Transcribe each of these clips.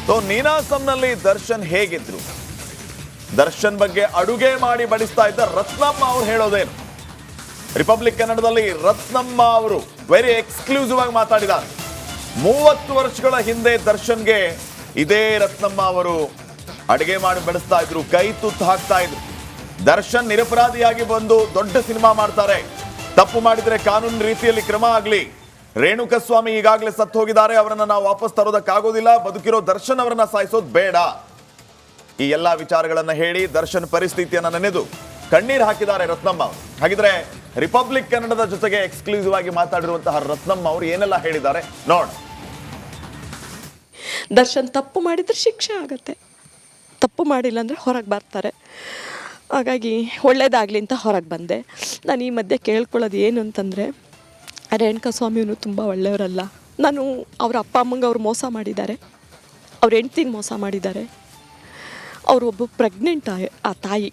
So ನೀನಾಸಂನಲ್ಲಿ Darshan ಹೇಗಿದ್ರು, ದರ್ಶನ್ ಬಗ್ಗೆ ಅಡುಗೆ ಮಾಡಿ ಬಡಿಸ್ತಾ ಇದ್ದ ರತ್ನಮ್ಮ ಅವ್ರು ಹೇಳೋದೇನು? ರಿಪಬ್ಲಿಕ್ ಕನ್ನಡದಲ್ಲಿ ರತ್ನಮ್ಮ ಅವರು ವೆರಿ ಎಕ್ಸ್ಕ್ಲೂಸಿವ್ ಆಗಿ ಮಾತಾಡಿದ್ದಾರೆ. 30 ವರ್ಷಗಳ ಹಿಂದೆ ದರ್ಶನ್ಗೆ ಇದೇ ರತ್ನಮ್ಮ ಅವರು ಅಡುಗೆ ಮಾಡಿ ಬಡಿಸ್ತಾ ಇದ್ರು, ಕೈ ತುತ್ತು ಹಾಕ್ತಾ ಇದ್ರು. ದರ್ಶನ್ ನಿರಪರಾಧಿಯಾಗಿ ಬಂದು ದೊಡ್ಡ ಸಿನಿಮಾ ಮಾಡ್ತಾರೆ, ತಪ್ಪು ಮಾಡಿದ್ರೆ ಕಾನೂನು ರೀತಿಯಲ್ಲಿ ಕ್ರಮ ಆಗ್ಲಿ. ರೇಣುಕಸ್ವಾಮಿ ಈಗಾಗಲೇ ಸತ್ತು ಹೋಗಿದ್ದಾರೆ, ಅವರನ್ನ ನಾವು ವಾಪಸ್ ತರೋದಕ್ಕಾಗೋದಿಲ್ಲ, ಬದುಕಿರೋ ದರ್ಶನ್ ಅವರನ್ನ ಸಾಯಿಸೋದು ಬೇಡ. ಈ ಎಲ್ಲಾ ವಿಚಾರಗಳನ್ನ ಹೇಳಿ ದರ್ಶನ್ ಪರಿಸ್ಥಿತಿಯನ್ನ ನೆನೆದು ಕಣ್ಣೀರು ಹಾಕಿದ್ದಾರೆ ರತ್ನಮ್ಮ ಅವರು. ಹಾಗಿದ್ರೆ ರಿಪಬ್ಲಿಕ್ ಕನ್ನಡದ ಜೊತೆಗೆ ಎಕ್ಸ್ಕ್ಲೂಸಿವ್ ಆಗಿ ಮಾತಾಡಿರುವಂತಹ ರತ್ನಮ್ಮ ಅವರು ಏನೆಲ್ಲ ಹೇಳಿದ್ದಾರೆ ನೋಡ್. ದರ್ಶನ್ ತಪ್ಪು ಮಾಡಿದ್ರೆ ಶಿಕ್ಷೆ ಆಗತ್ತೆ, ತಪ್ಪು ಮಾಡಿಲ್ಲ ಅಂದರೆ ಹೊರಗೆ ಬರ್ತಾರೆ. ಹಾಗಾಗಿ ಒಳ್ಳೇದಾಗಲಿ ಅಂತ ಹೊರಗೆ ಬಂದೆ. ನಾನು ಈ ಮಧ್ಯೆ ಕೇಳ್ಕೊಳ್ಳೋದು ಏನು ಅಂತಂದರೆ, ರೇಣುಕಾಸ್ವಾಮಿಯೂ ತುಂಬ ಒಳ್ಳೆಯವರಲ್ಲ. ನಾನು ಅವ್ರ ಅಪ್ಪ ಅಮ್ಮಂಗೆ ಅವ್ರು ಮೋಸ ಮಾಡಿದ್ದಾರೆ, ಅವ್ರ ಹೆಂಡ್ತಿನ ಮೋಸ ಮಾಡಿದ್ದಾರೆ. ಅವರು ಒಬ್ಬ ಪ್ರೆಗ್ನೆಂಟ್ ಆ ತಾಯಿ,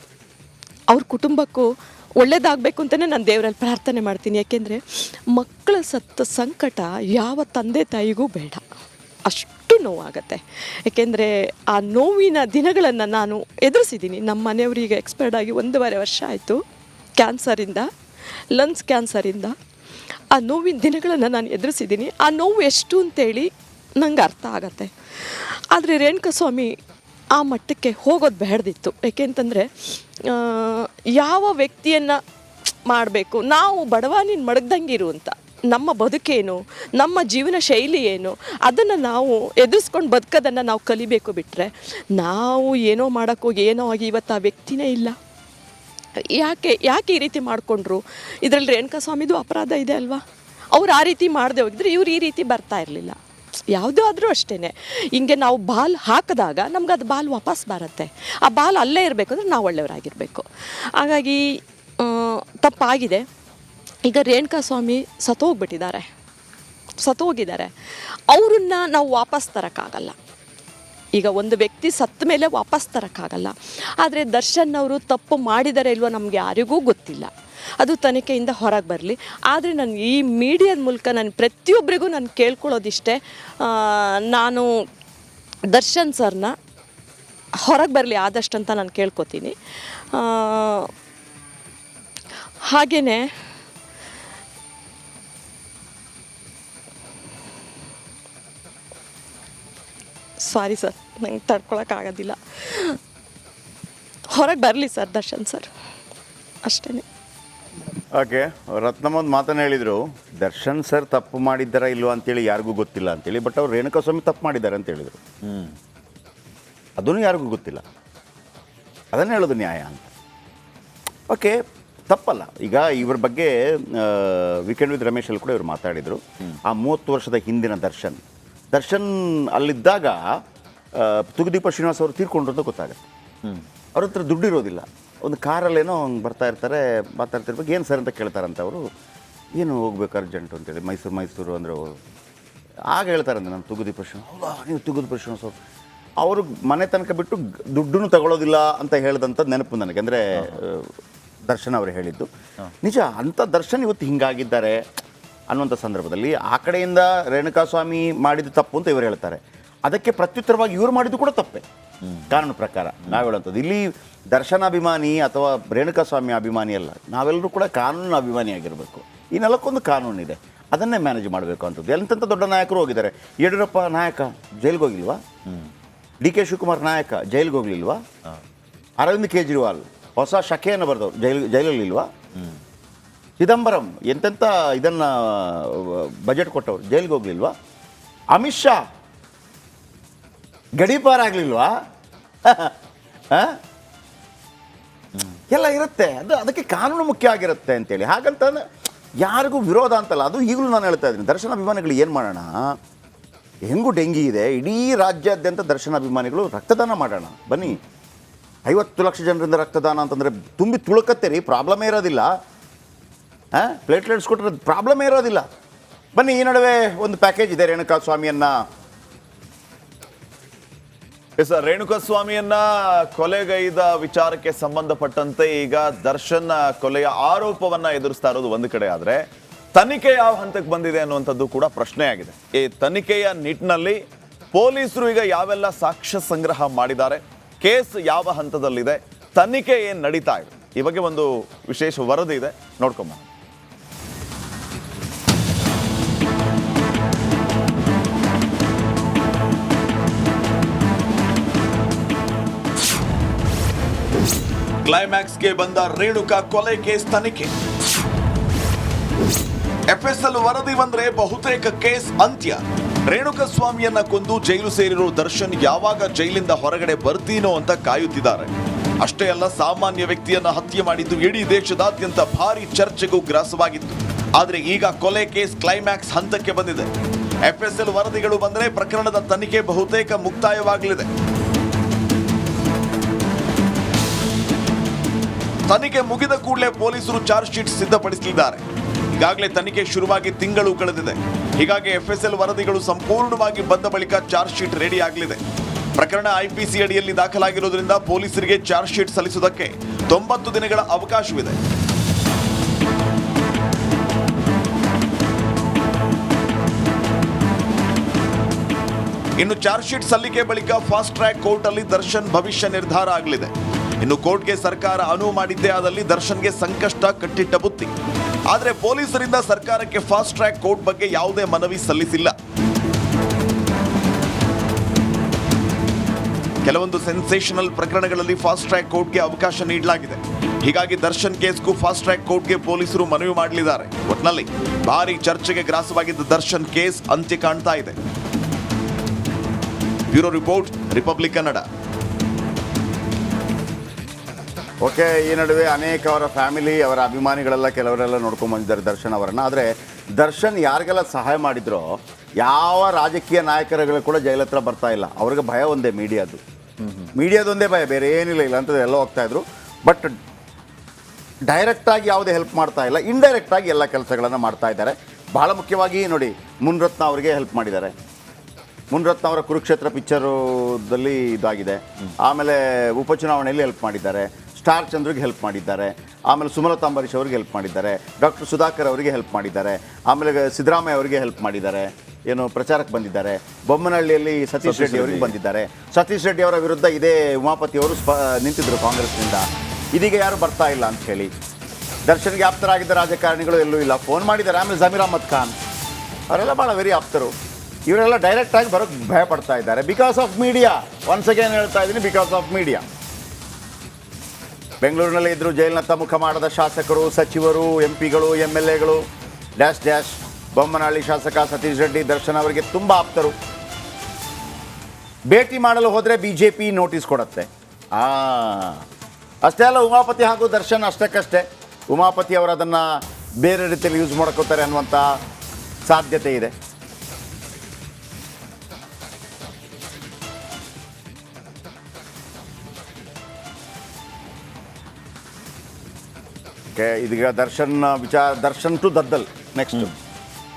ಅವ್ರ ಕುಟುಂಬಕ್ಕೂ ಒಳ್ಳೇದಾಗಬೇಕು ಅಂತಲೇ ನಾನು ದೇವರಲ್ಲಿ ಪ್ರಾರ್ಥನೆ ಮಾಡ್ತೀನಿ. ಯಾಕೆಂದರೆ ಮಕ್ಕಳ ಸತ್ತ ಸಂಕಟ ಯಾವ ತಂದೆ ತಾಯಿಗೂ ಬೇಡ, ಅಷ್ಟು ನೋವಾಗತ್ತೆ. ಏಕೆಂದರೆ ಆ ನೋವಿನ ದಿನಗಳನ್ನು ನಾನು ಎದುರಿಸಿದ್ದೀನಿ. ನಮ್ಮ ಮನೆಯವರಿಗೆ ಎಕ್ಸ್ಪೈರ್ಡ್ ಆಗಿ 1.5 ವರ್ಷ ಆಯಿತು ಕ್ಯಾನ್ಸರಿಂದ, ಲಂಗ್ಸ್ ಕ್ಯಾನ್ಸರಿಂದ. ಆ ನೋವಿನ ದಿನಗಳನ್ನು ನಾನು ಎದುರಿಸಿದ್ದೀನಿ. ಆ ನೋವು ಎಷ್ಟು ಅಂತೇಳಿ ನಂಗೆ ಅರ್ಥ ಆಗತ್ತೆ. ಆದರೆ ರೇಣುಕಾಸ್ವಾಮಿ ಆ ಮಟ್ಟಕ್ಕೆ ಹೋಗೋದು ಬೇಡದಿತ್ತು. ಏಕೆಂತಂದರೆ ಯಾವ ವ್ಯಕ್ತಿಯನ್ನು ಮಾಡಬೇಕು, ನಾವು ಬಡವಾನಿನ ಮಡಗ್ದಂಗಿರು ಅಂತ, ನಮ್ಮ ಬದುಕೇನು, ನಮ್ಮ ಜೀವನ ಶೈಲಿ ಏನು, ಅದನ್ನು ನಾವು ಎದುರಿಸ್ಕೊಂಡು ಬದುಕೋದನ್ನು ನಾವು ಕಲಿಬೇಕು. ಬಿಟ್ಟರೆ ನಾವು ಏನೋ ಮಾಡೋಕ್ಕೋಗಿ ಏನೋ ಆಗಿ ಇವತ್ತು ಆ ವ್ಯಕ್ತಿನೇ ಇಲ್ಲ. ಯಾಕೆ ಈ ರೀತಿ ಮಾಡಿಕೊಂಡ್ರು? ಇದರಲ್ಲಿ ರೇಣುಕಾಸ್ವಾಮಿದು ಅಪರಾಧ ಇದೆ ಅಲ್ವಾ? ಅವ್ರು ಆ ರೀತಿ ಮಾಡದೆ ಹೋಗಿದ್ರೆ ಇವ್ರು ಈ ರೀತಿ ಬರ್ತಾ ಇರಲಿಲ್ಲ. ಯಾವುದೇ ಆದರೂ ಅಷ್ಟೇ, ಹಿಂಗೆ ನಾವು ಬಾಲ್ ಹಾಕಿದಾಗ ನಮ್ಗೆ ಅದು ಬಾಲ್ ವಾಪಸ್ ಬರುತ್ತೆ. ಆ ಬಾಲ್ ಅಲ್ಲೇ ಇರಬೇಕು ಅಂದರೆ ನಾವು ಒಳ್ಳೆಯವರಾಗಿರಬೇಕು. ಹಾಗಾಗಿ ತಪ್ಪಾಗಿದೆ. ಈಗ ರೇಣುಕಾಸ್ವಾಮಿ ಸತ್ತೋಗಿದ್ದಾರೆ, ಅವ್ರನ್ನ ನಾವು ವಾಪಸ್ ತರೋಕ್ಕಾಗಲ್ಲ. ಈಗ ಒಂದು ವ್ಯಕ್ತಿ ಸತ್ತ ಮೇಲೆ ವಾಪಸ್ ತರೋಕ್ಕಾಗಲ್ಲ. ಆದರೆ ದರ್ಶನ್ ಅವರು ತಪ್ಪು ಮಾಡಿದ್ದಾರೆ ಇಲ್ವೋ ನಮಗೆ ಯಾರಿಗೂ ಗೊತ್ತಿಲ್ಲ. ಅದು ತನಿಖೆಯಿಂದ ಹೊರಗೆ ಬರಲಿ. ಆದರೆ ನಾನು ಈ ಮೀಡಿಯಾದ ಮೂಲಕ ನಾನು ಪ್ರತಿಯೊಬ್ಬರಿಗೂ ನಾನು ಕೇಳ್ಕೊಳ್ಳೋದಿಷ್ಟೇ, ನಾನು ದರ್ಶನ್ ಸರ್ನ ಹೊರಗೆ ಬರಲಿ ಆದಷ್ಟು ಅಂತ ನಾನು ಕೇಳ್ಕೊತೀನಿ. ಹಾಗೆಯೇ ಸಾರಿ ಸರ್, ನಂಗೆ ತಡ್ಕೊಳಕ್ಕಾಗೋದಿಲ್ಲ. ಹೊರಗೆ ಬರಲಿ ಸರ್ ದರ್ಶನ್ ಸರ್, ಅಷ್ಟೇ. ಓಕೆ, ರತ್ನಮ್ಮ ಒಂದು ಮಾತನ್ನು ಹೇಳಿದರು, ದರ್ಶನ್ ಸರ್ ತಪ್ಪು ಮಾಡಿದ್ದಾರಾ ಇಲ್ವಾ ಅಂತೇಳಿ ಯಾರಿಗೂ ಗೊತ್ತಿಲ್ಲ ಅಂತೇಳಿ. ಬಟ್ ಅವ್ರು ರೇಣುಕಾಸ್ವಾಮಿ ತಪ್ಪು ಮಾಡಿದ್ದಾರೆ ಅಂತ ಹೇಳಿದರು. ಅದನ್ನು ಯಾರಿಗೂ ಗೊತ್ತಿಲ್ಲ, ಅದನ್ನು ಹೇಳೋದು ನ್ಯಾಯ ಅಂತ. ಓಕೆ, ತಪ್ಪಲ್ಲ. ಈಗ ಇವ್ರ ಬಗ್ಗೆ ವೀಕೆಂಡ್ ವಿತ್ ರಮೇಶಲ್ಲಿ ಕೂಡ ಇವರು ಮಾತಾಡಿದರು. ಆ 30 ವರ್ಷದ ಹಿಂದಿನ ದರ್ಶನ್ ಅಲ್ಲಿದ್ದಾಗ ತೂಗುದೀಪ ಶ್ರೀನಿವಾಸ್ ಅವರು ತೀರ್ಕೊಂಡ್ರು ಅಂತ ಗೊತ್ತಾಗುತ್ತೆ. ಅವ್ರ ಹತ್ರ ದುಡ್ಡು ಇರೋದಿಲ್ಲ. ಒಂದು ಕಾರಲ್ಲೇನೋ ಹಂಗೆ ಮಾತಾಡ್ತಿರ್ಬೇಕು. ಏನು ಸರ್ ಅಂತ ಕೇಳ್ತಾರಂತ ಅವರು, ಏನು ಹೋಗ್ಬೇಕು ಅರ್ಜೆಂಟು ಅಂತೇಳಿ, ಮೈಸೂರು ಅಂದರೆ ಅವರು ಆಗ ಹೇಳ್ತಾರಂತೆ, ನಾನು ತೂಗುದೀಪ ಶ್ರೀನಿವಾಸ್. ಹೌದಾ, ನೀವು ತೂಗುದೀಪ ಶ್ರೀನಿವಾಸ್ ಅವರು ಮನೆ ತನಕ ಬಿಟ್ಟು ದುಡ್ಡನ್ನು ತಗೊಳ್ಳೋದಿಲ್ಲ ಅಂತ ಹೇಳಿದಂಥ ನೆನಪು ನನಗೆ. ಅಂದರೆ ದರ್ಶನ್ ಅವರು ಹೇಳಿದ್ದು ನಿಜ. ಅಂಥ ದರ್ಶನ್ ಇವತ್ತು ಹಿಂಗಾಗಿದ್ದಾರೆ ಅನ್ನುವಂಥ ಸಂದರ್ಭದಲ್ಲಿ ಆ ಕಡೆಯಿಂದ ರೇಣುಕಾಸ್ವಾಮಿ ಮಾಡಿದ ತಪ್ಪು ಅಂತ ಇವರು ಹೇಳ್ತಾರೆ. ಅದಕ್ಕೆ ಪ್ರತ್ಯುತ್ತರವಾಗಿ ಇವರು ಮಾಡಿದ್ದು ಕೂಡ ತಪ್ಪೆ ಕಾನೂನು ಪ್ರಕಾರ. ನಾವು ಹೇಳುವಂಥದ್ದು ಇಲ್ಲಿ ದರ್ಶನ ಅಭಿಮಾನಿ ಅಥವಾ ರೇಣುಕಾಸ್ವಾಮಿ ಅಭಿಮಾನಿ ಅಲ್ಲ, ನಾವೆಲ್ಲರೂ ಕೂಡ ಕಾನೂನು ಅಭಿಮಾನಿಯಾಗಿರಬೇಕು. ಈ ನೆಲಕ್ಕೊಂದು ಕಾನೂನಿದೆ, ಅದನ್ನೇ ಮ್ಯಾನೇಜ್ ಮಾಡಬೇಕು ಅಂಥದ್ದು. ಎಂತೆಂಥ ದೊಡ್ಡ ನಾಯಕರು ಹೋಗಿದ್ದಾರೆ. ಯಡಿಯೂರಪ್ಪ ನಾಯಕ ಜೈಲಿಗೆ ಹೋಗಿಲ್ವಾ? DK ಶಿವಕುಮಾರ್ ನಾಯಕ ಜೈಲಿಗೆ ಹೋಗ್ಲಿಲ್ವಾ? ಅರವಿಂದ್ ಕೇಜ್ರಿವಾಲ್ ಹೊಸ ಶಕೆಯನ್ನು ಬರೆದವರು ಜೈಲಲ್ಲಿಲ್ವಾ? ಚಿದಂಬರಂ ಎಂತೆಂಥ ಇದನ್ನು ಬಜೆಟ್ ಕೊಟ್ಟವರು ಜೈಲಿಗೆ ಹೋಗ್ಲಿಲ್ವಾ? ಅಮಿತ್ ಶಾ ಗಡೀಪಾರ ಆಗಲಿಲ್ವಾ? ಎಲ್ಲ ಇರುತ್ತೆ. ಅದಕ್ಕೆ ಕಾನೂನು ಮುಖ್ಯ ಆಗಿರುತ್ತೆ ಅಂತೇಳಿ. ಹಾಗಂತ ಯಾರಿಗೂ ವಿರೋಧ ಅಂತಲ್ಲ. ಅದು ಈಗಲೂ ನಾನು ಹೇಳ್ತಾ ಇದ್ದೀನಿ, ದರ್ಶನ ಅಭಿಮಾನಿಗಳು ಏನು ಮಾಡೋಣ, ಹೆಂಗೂ ಡೆಂಗಿ ಇದೆ, ಇಡೀ ರಾಜ್ಯಾದ್ಯಂತ ದರ್ಶನ ಅಭಿಮಾನಿಗಳು ರಕ್ತದಾನ ಮಾಡೋಣ ಬನ್ನಿ. 50 ಲಕ್ಷ ಜನರಿಂದ ರಕ್ತದಾನ ಅಂತಂದರೆ ತುಂಬಿ ತುಳುಕತ್ತೆ ರೀ, ಪ್ರಾಬ್ಲಮೇ ಇರೋದಿಲ್ಲ. ಪ್ಲೇಟ್ಲೆಟ್ಸ್ ಕೊಟ್ಟರೆ ಪ್ರಾಬ್ಲಮೇ ಇರೋದಿಲ್ಲ. ಬನ್ನಿ. ಈ ನಡುವೆ ಒಂದು ಪ್ಯಾಕೇಜ್ ಇದೆ ರೇಣುಕಾಸ್ವಾಮಿಯನ್ನ ರೇಣುಕಾಸ್ವಾಮಿಯನ್ನ ಕೊಲೆಗೈದ ವಿಚಾರಕ್ಕೆ ಸಂಬಂಧಪಟ್ಟಂತೆ ಈಗ ದರ್ಶನ್ ಕೊಲೆಯ ಆರೋಪವನ್ನ ಎದುರಿಸ್ತಾ ಇರೋದು ಒಂದು ಕಡೆ ಆದ್ರೆ, ತನಿಖೆ ಯಾವ ಹಂತಕ್ಕೆ ಬಂದಿದೆ ಅನ್ನುವಂಥದ್ದು ಕೂಡ ಪ್ರಶ್ನೆ ಆಗಿದೆ. ಈ ತನಿಖೆಯ ನಿಟ್ಟಿನಲ್ಲಿ ಪೊಲೀಸರು ಈಗ ಯಾವೆಲ್ಲ ಸಾಕ್ಷ್ಯ ಸಂಗ್ರಹ ಮಾಡಿದ್ದಾರೆ, ಕೇಸ್ ಯಾವ ಹಂತದಲ್ಲಿದೆ, ತನಿಖೆ ಏನು ನಡೀತಾ ಇದೆ, ಈ ಬಗ್ಗೆ ಒಂದು ವಿಶೇಷ ವರದಿ ಇದೆ, ನೋಡ್ಕೊಂಬ. ಕ್ಲೈಮ್ಯಾಕ್ಸ್ಗೆ ಬಂದ ರೇಣುಕಾ ಕೊಲೆ ಕೇಸ್ ತನಿಖೆ. ಎಫ್ಎಸ್ಎಲ್ ವರದಿ ಬಂದ್ರೆ ಬಹುತೇಕ ಕೇಸ್ ಅಂತ್ಯ. ರೇಣುಕಾ ಸ್ವಾಮಿಯನ್ನ ಕೊಂದು ಜೈಲು ಸೇರಿರೋ ದರ್ಶನ್ ಯಾವಾಗ ಜೈಲಿಂದ ಹೊರಗಡೆ ಬರ್ತೀನೋ ಅಂತ ಕಾಯುತ್ತಿದ್ದಾರೆ. ಅಷ್ಟೇ ಅಲ್ಲ, ಸಾಮಾನ್ಯ ವ್ಯಕ್ತಿಯನ್ನ ಹತ್ಯೆ ಮಾಡಿದ್ದು ಇಡೀ ದೇಶದಾದ್ಯಂತ ಭಾರಿ ಚರ್ಚೆಗೂ ಗ್ರಾಸವಾಗಿತ್ತು. ಆದ್ರೆ ಈಗ ಕೊಲೆ ಕೇಸ್ ಕ್ಲೈಮ್ಯಾಕ್ಸ್ ಹಂತಕ್ಕೆ ಬಂದಿದೆ. ಎಫ್ಎಸ್ಎಲ್ ವರದಿಗಳು ಬಂದ್ರೆ ಪ್ರಕರಣದ ತನಿಖೆ ಬಹುತೇಕ ಮುಕ್ತಾಯವಾಗಲಿದೆ. ತನಿಖೆ ಮುಗಿದ ಕೂಡಲೇ ಪೊಲೀಸರು ಚಾರ್ಜ್ ಶೀಟ್ ಸಿದ್ಧಪಡಿಸಲಿದ್ದಾರೆ. ಈಗಾಗಲೇ ತನಿಖೆ ಶುರುವಾಗಿ ತಿಂಗಳು ಕಳೆದಿದೆ. ಹೀಗಾಗಿ ಎಫ್ಎಸ್ಎಲ್ ವರದಿಗಳು ಸಂಪೂರ್ಣವಾಗಿ ಬಂದ ಬಳಿಕ ಚಾರ್ಜ್ ಶೀಟ್ ರೆಡಿ ಆಗಲಿದೆ. ಪ್ರಕರಣ ಐಪಿಸಿ ಅಡಿಯಲ್ಲಿ ದಾಖಲಾಗಿರುವುದರಿಂದ ಪೊಲೀಸರಿಗೆ ಚಾರ್ಜ್ ಶೀಟ್ ಸಲ್ಲಿಸುವುದಕ್ಕೆ 90 ದಿನಗಳ ಅವಕಾಶವಿದೆ. ಇನ್ನು ಚಾರ್ಜ್ ಶೀಟ್ ಸಲ್ಲಿಕೆ ಬಳಿಕ ಫಾಸ್ಟ್ ಟ್ರ್ಯಾಕ್ ಕೋರ್ಟ್ ಅಲ್ಲಿ ದರ್ಶನ್ ಭವಿಷ್ಯ ನಿರ್ಧಾರ ಆಗಲಿದೆ. ಇನ್ನು ಕೋರ್ಟ್ಗೆ ಸರ್ಕಾರ ಅನುವು ಮಾಡಿದ್ದೇ ಆದಲ್ಲಿ ದರ್ಶನ್ಗೆ ಸಂಕಷ್ಟ ಕಟ್ಟಿಟ್ಟ ಬುತ್ತಿ. ಆದರೆ ಪೊಲೀಸರಿಂದ ಸರ್ಕಾರಕ್ಕೆ ಫಾಸ್ಟ್ ಟ್ರ್ಯಾಕ್ ಕೋರ್ಟ್ ಬಗ್ಗೆ ಯಾವುದೇ ಮನವಿ ಸಲ್ಲಿಸಿಲ್ಲ. ಕೆಲವೊಂದು ಸೆನ್ಸೇಷನಲ್ ಪ್ರಕರಣಗಳಲ್ಲಿ ಫಾಸ್ಟ್ ಟ್ರ್ಯಾಕ್ ಕೋರ್ಟ್ಗೆ ಅವಕಾಶ ನೀಡಲಾಗಿದೆ. ಹೀಗಾಗಿ ದರ್ಶನ್ ಕೇಸ್ಗೂ ಫಾಸ್ಟ್ ಟ್ರ್ಯಾಕ್ ಕೋರ್ಟ್ಗೆ ಪೊಲೀಸರು ಮನವಿ ಮಾಡಲಿದ್ದಾರೆ. ಒಟ್ನಲ್ಲಿ ಭಾರಿ ಚರ್ಚೆಗೆ ಗ್ರಾಸವಾಗಿದ್ದ ದರ್ಶನ್ ಕೇಸ್ ಅಂತ್ಯ ಕಾಣ್ತಾ ಇದೆ. Bureau report, republic Kannada. Okay, ಈ ನಡುವೆ ಅನೇಕ ಅವರ ಫ್ಯಾಮಿಲಿ, ಅವರ ಅಭಿಮಾನಿಗಳೆಲ್ಲ ಕೆಲವರೆಲ್ಲ ನೋಡ್ಕೊಂಡು ಬಂದಿದ್ದಾರೆ ದರ್ಶನ್ ಅವರನ್ನು. ಆದರೆ ದರ್ಶನ್ ಯಾರಿಗೆಲ್ಲ ಸಹಾಯ ಮಾಡಿದ್ರೋ ಯಾವ ರಾಜಕೀಯ ನಾಯಕರುಗಳು ಕೂಡ ಜೈಲ ಹತ್ರ ಬರ್ತಾ ಇಲ್ಲ. ಅವ್ರಿಗೆ ಭಯ ಒಂದೇ, ಮೀಡಿಯಾದೊಂದೇ ಭಯ, ಬೇರೆ ಏನಿಲ್ಲ. ಇಲ್ಲ ಅಂತ ಎಲ್ಲ ಹೋಗ್ತಾ ಇದ್ರು. ಬಟ್ ಡೈರೆಕ್ಟಾಗಿ ಯಾವುದೇ ಹೆಲ್ಪ್ ಮಾಡ್ತಾ ಇಲ್ಲ, ಇಂಡೈರೆಕ್ಟಾಗಿ ಎಲ್ಲ ಕೆಲಸಗಳನ್ನು ಮಾಡ್ತಾ ಇದ್ದಾರೆ. ಬಹಳ ಮುಖ್ಯವಾಗಿ ನೋಡಿ, ಮುನ್ರತ್ನ ಅವರಿಗೆ ಹೆಲ್ಪ್ ಮಾಡಿದ್ದಾರೆ. ಮುನ್ರತ್ನ ಅವರ ಕುರುಕ್ಷೇತ್ರ ಪಿಕ್ಚರುದಲ್ಲಿ ಇದಾಗಿದೆ. ಆಮೇಲೆ ಉಪಚುನಾವಣೆಯಲ್ಲಿ ಹೆಲ್ಪ್ ಮಾಡಿದ್ದಾರೆ. ಸ್ಟಾರ್ ಚಂದ್ರಿಗೆ ಹೆಲ್ಪ್ ಮಾಡಿದ್ದಾರೆ. ಆಮೇಲೆ ಸುಮಲತಾ ಅಂಬರೀಶ್ ಅವರಿಗೆ ಹೆಲ್ಪ್ ಮಾಡಿದ್ದಾರೆ. ಡಾಕ್ಟರ್ ಸುಧಾಕರ್ ಅವರಿಗೆ ಹೆಲ್ಪ್ ಮಾಡಿದ್ದಾರೆ. ಆಮೇಲೆ ಸಿದ್ದರಾಮಯ್ಯ ಅವರಿಗೆ ಹೆಲ್ಪ್ ಮಾಡಿದ್ದಾರೆ. ಏನು ಪ್ರಚಾರಕ್ಕೆ ಬಂದಿದ್ದಾರೆ. ಬೊಮ್ಮನಹಳ್ಳಿಯಲ್ಲಿ ಸತೀಶ್ ರೆಡ್ಡಿ ಅವರಿಗೆ ಬಂದಿದ್ದಾರೆ. ಸತೀಶ್ ರೆಡ್ಡಿ ಅವರ ವಿರುದ್ಧ ಇದೇ ಉಮಾಪತಿ ಅವರು ನಿಂತಿದ್ದರು ಕಾಂಗ್ರೆಸ್ನಿಂದ. ಇದೀಗ ಯಾರು ಬರ್ತಾ ಇಲ್ಲ ಅಂತ ಹೇಳಿ ದರ್ಶನ್ಗೆ ಆಪ್ತರಾಗಿದ್ದ ರಾಜಕಾರಣಿಗಳು ಎಲ್ಲೂ ಇಲ್ಲ. ಫೋನ್ ಮಾಡಿದ್ದಾರೆ. ಆಮೇಲೆ ಜಮೀರ್ ಅಹಮದ್ ಖಾನ್ ಅವರೆಲ್ಲ ಭಾಳ ವೆರಿ ಆಪ್ತರು. ಇವರೆಲ್ಲ ಡೈರೆಕ್ಟಾಗಿ ಬರೋಕ್ಕೆ ಭಯ ಪಡ್ತಾ ಇದ್ದಾರೆ. Because of media. Once again ಹೇಳ್ತಾ ಇದ್ದೀನಿ, ಬಿಕಾಸ್ ಆಫ್ ಮೀಡಿಯಾ. ಬೆಂಗಳೂರಿನಲ್ಲಿ ಇದ್ದರು ಜೈಲಿನತ್ತ ಮುಖ ಮಾಡದ ಶಾಸಕರು, ಸಚಿವರು, ಎಂಪಿಗಳು, MLAಗಳು ಡ್ಯಾಶ್. ಬೊಮ್ಮನಹಳ್ಳಿ ಶಾಸಕ ಸತೀಶ್ ರೆಡ್ಡಿ ದರ್ಶನ್ ಅವರಿಗೆ ತುಂಬ ಆಪ್ತರು. ಭೇಟಿ ಮಾಡಲು ಹೋದರೆ BJP ನೋಟಿಸ್ ಕೊಡುತ್ತೆ. ಅಷ್ಟೇ ಅಲ್ಲ, ಉಮಾಪತಿ ಹಾಗೂ ದರ್ಶನ್ ಅಷ್ಟಕ್ಕಷ್ಟೇ. ಉಮಾಪತಿ ಅವರು ಅದನ್ನು ಬೇರೆ ರೀತಿಯಲ್ಲಿ ಯೂಸ್ ಮಾಡ್ಕೋತಾರೆ ಅನ್ನುವಂಥ ಸಾಧ್ಯತೆ ಇದೆ. ಇದೀಗ ದರ್ಶನ್ ಟು ದದ್ದಲ್ ನೆಕ್ಸ್ಟ್.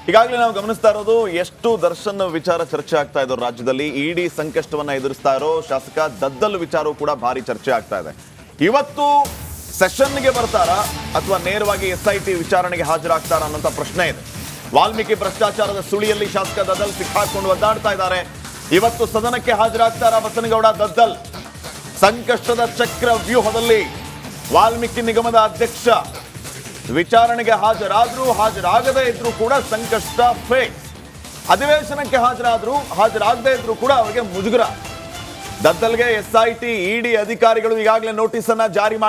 ಈಗಾಗಲೇ ನಾವು ಗಮನಿಸ್ತಾ ಇರೋದು ಎಷ್ಟು ದರ್ಶನ್ ವಿಚಾರ ಚರ್ಚೆ ಆಗ್ತಾ ಇದ್ರು ರಾಜ್ಯದಲ್ಲಿ. ಇಡಿ ಸಂಕಷ್ಟವನ್ನ ಎದುರಿಸ್ತಾ ಇರೋ ಶಾಸಕ ದದ್ದಲ್ ವಿಚಾರವೂ ಕೂಡ ಭಾರಿ ಚರ್ಚೆ ಆಗ್ತಾ ಇದೆ. ಇವತ್ತು ಸೆಷನ್ಗೆ ಬರ್ತಾರಾ ಅಥವಾ ನೇರವಾಗಿ SIT ವಿಚಾರಣೆಗೆ ಹಾಜರಾಗ್ತಾರಾ ಅನ್ನೋಂಥ ಪ್ರಶ್ನೆ ಇದೆ. ವಾಲ್ಮೀಕಿ ಭ್ರಷ್ಟಾಚಾರದ ಸುಳಿಯಲ್ಲಿ ಶಾಸಕ ದದ್ದಲ್ ಸಿಕ್ಕಾಕೊಂಡು ಒದ್ದಾಡ್ತಾ ಇದ್ದಾರೆ. ಇವತ್ತು ಸದನಕ್ಕೆ ಹಾಜರಾಗ್ತಾರಾ ಬಸನಗೌಡ ದದ್ದಲ್? ಸಂಕಷ್ಟದ ಚಕ್ರ ವ್ಯೂಹದಲ್ಲಿ ವಾಲ್ಮೀಕಿ ನಿಗಮದ ಅಧ್ಯಕ್ಷ ವಿಚಾರಣೆಗೆ ಹಾಜರಾಗದೇ ಇದ್ರೂ ಕೂಡ ಸಂಕಷ್ಟ ಫೇಸ್. ಅಧಿವೇಶನಕ್ಕೆ ಹಾಜರಾಗದೇ ಇದ್ರೂ ಕೂಡ ಅವರಿಗೆ ಮುಜುಗರ. ದದ್ದಲ್ಗೆ SIT, ED ಅಧಿಕಾರಿಗಳು ಈಗಾಗಲೇ ನೋಟಿಸ್ ಅನ್ನ ಜಾರಿ ಮಾಡಿ